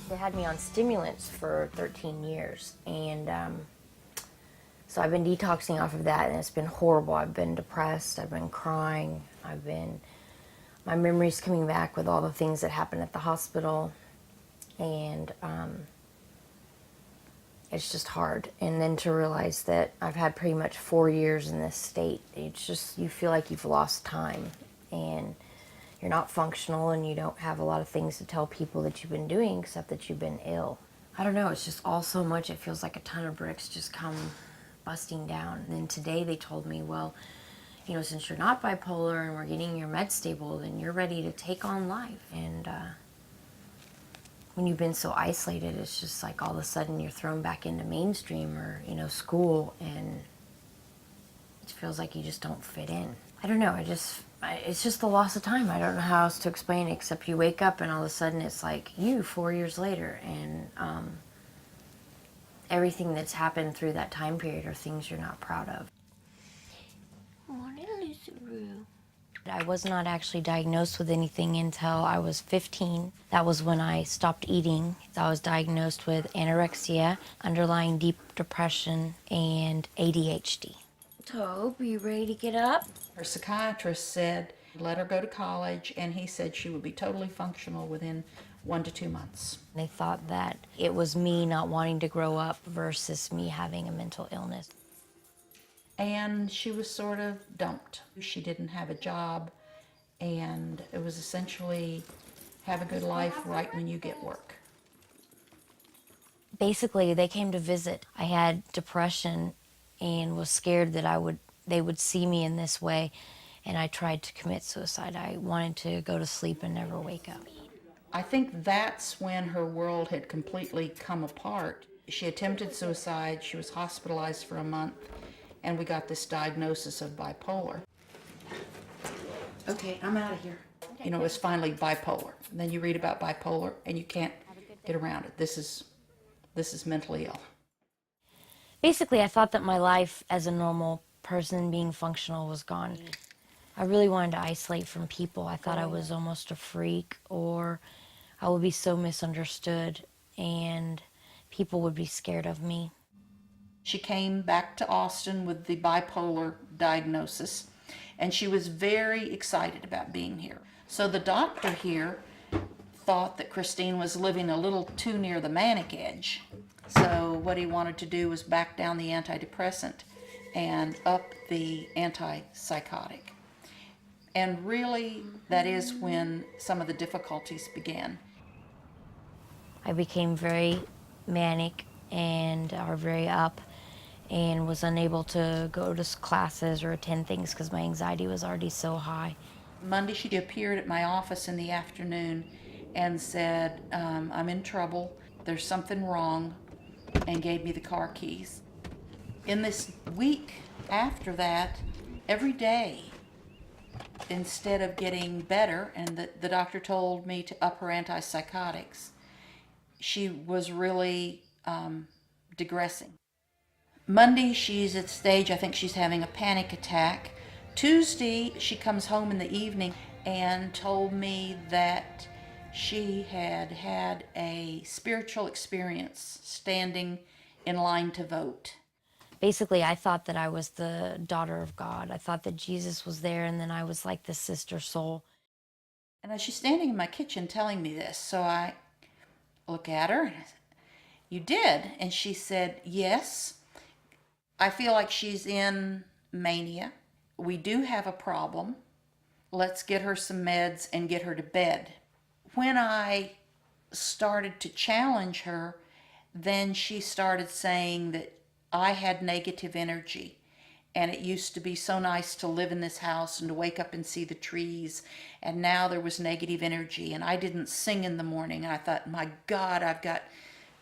They had me on stimulants for 13 years, and so I've been detoxing off of that, and it's been horrible. I've been depressed, I've been crying, my memory's coming back with all the things that happened at the hospital, and it's just hard. And then to realize that I've had pretty much 4 years in this state, it's just, you feel like you've lost time, and you're not functional, and you don't have a lot of things to tell people that you've been doing except that you've been ill. I don't know, it's just all so much, it feels like a ton of bricks just come busting down. And then today they told me, well, you know, since you're not bipolar and we're getting your meds stable, then you're ready to take on life. And when you've been so isolated, it's just like all of a sudden you're thrown back into mainstream or, you know, school, and it feels like you just don't fit in. I don't know, it's just the loss of time. I don't know how else to explain it, except you wake up and all of a sudden it's like you 4 years later, and everything that's happened through that time period are things you're not proud of. Morning, Lucy-Roo. I was not actually diagnosed with anything until I was 15. That was when I stopped eating. I was diagnosed with anorexia, underlying deep depression, and ADHD. Tobe, are you ready to get up? Her psychiatrist said, let her go to college, and he said she would be totally functional within 1 to 2 months. They thought that it was me not wanting to grow up versus me having a mental illness. And she was sort of dumped. She didn't have a job, and it was essentially have a good life right when you get work. Basically, they came to visit. I had depression and was scared that they would see me in this way, and I tried to commit suicide. I wanted to go to sleep and never wake up. I think that's when her world had completely come apart. She attempted suicide, she was hospitalized for a month, and we got this diagnosis of bipolar. Okay, I'm out of here. You know, it was finally bipolar. And then you read about bipolar and you can't get around it. This is mentally ill. Basically, I thought that my life as a normal person being functional was gone. I really wanted to isolate from people. I thought I was almost a freak, or I would be so misunderstood and people would be scared of me. She came back to Austin with the bipolar diagnosis, and she was very excited about being here. So the doctor here thought that Christine was living a little too near the manic edge. So what he wanted to do was back down the antidepressant and up the antipsychotic. And really, that is when some of the difficulties began. I became very manic and very up, and was unable to go to classes or attend things because my anxiety was already so high. Monday, she appeared at my office in the afternoon and said, I'm in trouble, there's something wrong, and gave me the car keys. In this week after that, every day, instead of getting better, and the doctor told me to up her antipsychotics, she was really digressing. Monday, she's at the stage, I think she's having a panic attack. Tuesday, she comes home in the evening and told me that she had had a spiritual experience standing in line to vote. Basically, I thought that I was the daughter of God. I thought that Jesus was there, and then I was like the sister soul. And as she's standing in my kitchen telling me this, so I look at her and I said, you did? And she said, yes. I feel like she's in mania. We do have a problem. Let's get her some meds and get her to bed. When I started to challenge her, then she started saying that I had negative energy, and it used to be so nice to live in this house and to wake up and see the trees, and now there was negative energy, and I didn't sing in the morning. And I thought, my God, I've got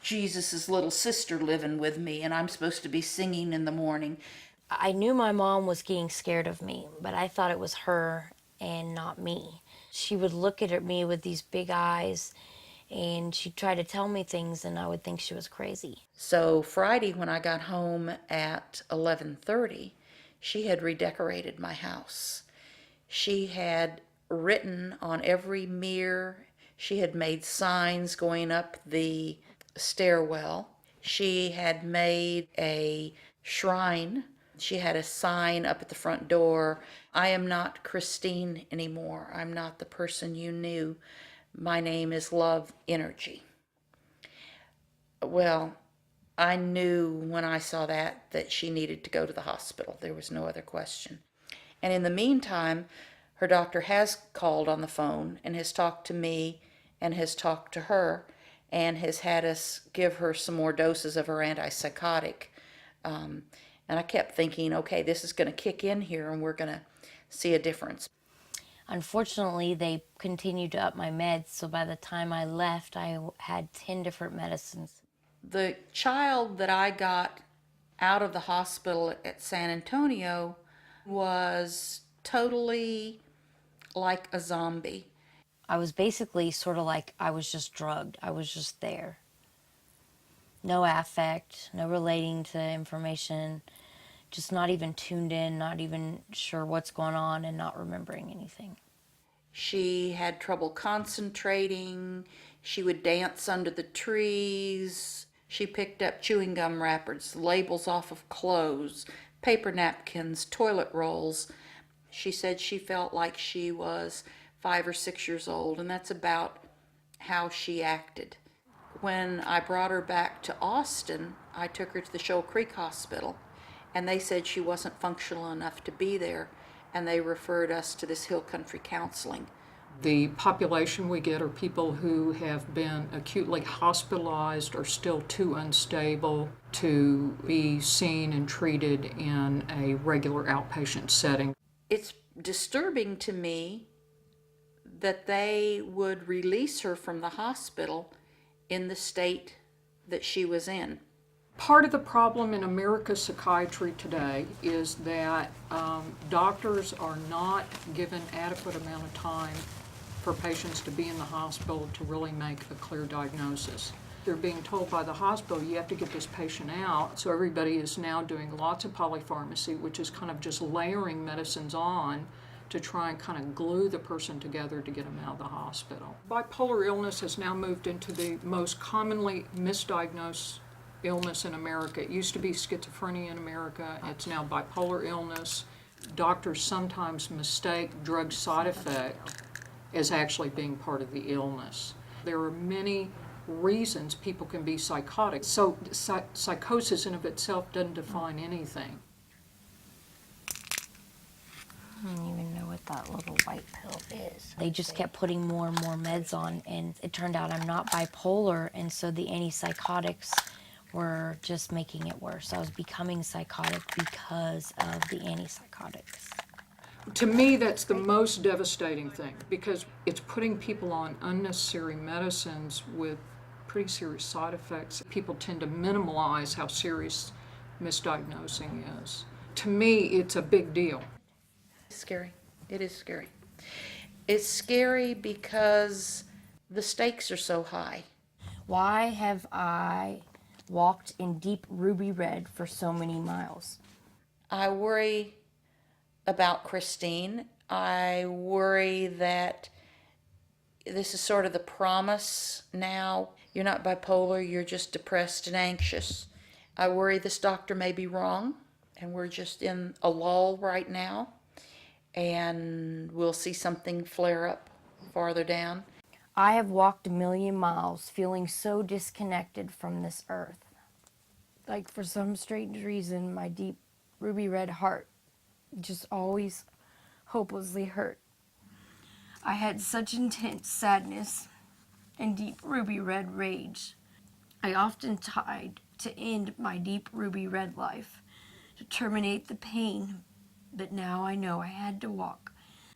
Jesus's little sister living with me, and I'm supposed to be singing in the morning. I knew my mom was getting scared of me, but I thought it was her and not me. She would look at me with these big eyes, and she'd try to tell me things, and I would think she was crazy. So Friday, when I got home at 11:30, she had redecorated my house. She had written on every mirror, She had made signs going up the stairwell. She had made a shrine. She had a sign up at the front door. I am not Christine anymore. I'm not the person you knew. My name is Love Energy. Well, I knew when I saw that she needed to go to the hospital. There was no other question. And in the meantime, her doctor has called on the phone and has talked to me and has talked to her and has had us give her some more doses of her antipsychotic. And I kept thinking, okay, this is going to kick in here and we're going to see a difference. Unfortunately, they continued to up my meds, so by the time I left, I had 10 different medicines. The child that I got out of the hospital at San Antonio was totally like a zombie. I was basically sort of like I was just drugged. I was just there. No affect, no relating to information, just not even tuned in, not even sure what's going on, and not remembering anything. She had trouble concentrating. She would dance under the trees. She picked up chewing gum wrappers, labels off of clothes, paper napkins, toilet rolls. She said she felt like she was 5 or 6 years old, and that's about how she acted. When I brought her back to Austin, I took her to the Shoal Creek Hospital, and they said she wasn't functional enough to be there, and they referred us to this Hill Country Counseling. The population we get are people who have been acutely hospitalized or still too unstable to be seen and treated in a regular outpatient setting. It's disturbing to me that they would release her from the hospital in the state that she was in. Part of the problem in America's psychiatry today is that doctors are not given adequate amount of time for patients to be in the hospital to really make a clear diagnosis. They're being told by the hospital, you have to get this patient out. So everybody is now doing lots of polypharmacy, which is kind of just layering medicines on to try and kind of glue the person together to get them out of the hospital. Bipolar illness has now moved into the most commonly misdiagnosed illness in America. It used to be schizophrenia in America. It's now bipolar illness. Doctors sometimes mistake drug side effect as actually being part of the illness. There are many reasons people can be psychotic. So psychosis in of itself doesn't define anything. I don't even know what that little white pill is. They just kept putting more and more meds on, and it turned out I'm not bipolar, and so the antipsychotics were just making it worse. I was becoming psychotic because of the antipsychotics. To me, that's the most devastating thing because it's putting people on unnecessary medicines with pretty serious side effects. People tend to minimalize how serious misdiagnosing is. To me, it's a big deal. It's scary. It is scary. It's scary because the stakes are so high. Why have I walked in deep ruby red for so many miles? I worry about Christine. I worry that this is sort of the promise now. You're not bipolar, you're just depressed and anxious. I worry this doctor may be wrong, and we're just in a lull right now, and we'll see something flare up farther down. I have walked a million miles feeling so disconnected from this earth. Like for some strange reason, my deep ruby red heart just always hopelessly hurt. I had such intense sadness and deep ruby red rage. I often tried to end my deep ruby red life, to terminate the pain, but now I know I had to walk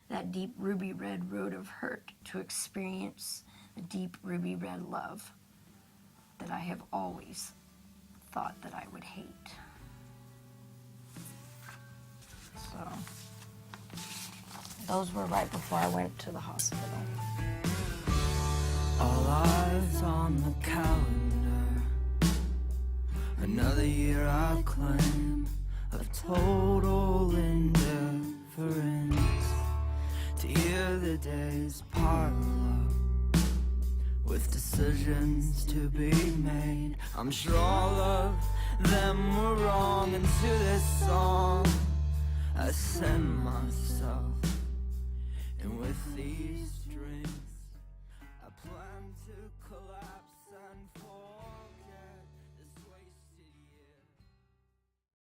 that deep ruby red road of hurt to experience the deep ruby red love that I have always thought that I would hate. So, those were right before I went to the hospital. All eyes on the calendar. Another year I claim of total indifference. To hear the days pile up with decisions to be made. I'm sure all of them were wrong, and to this song I send myself. And with these strings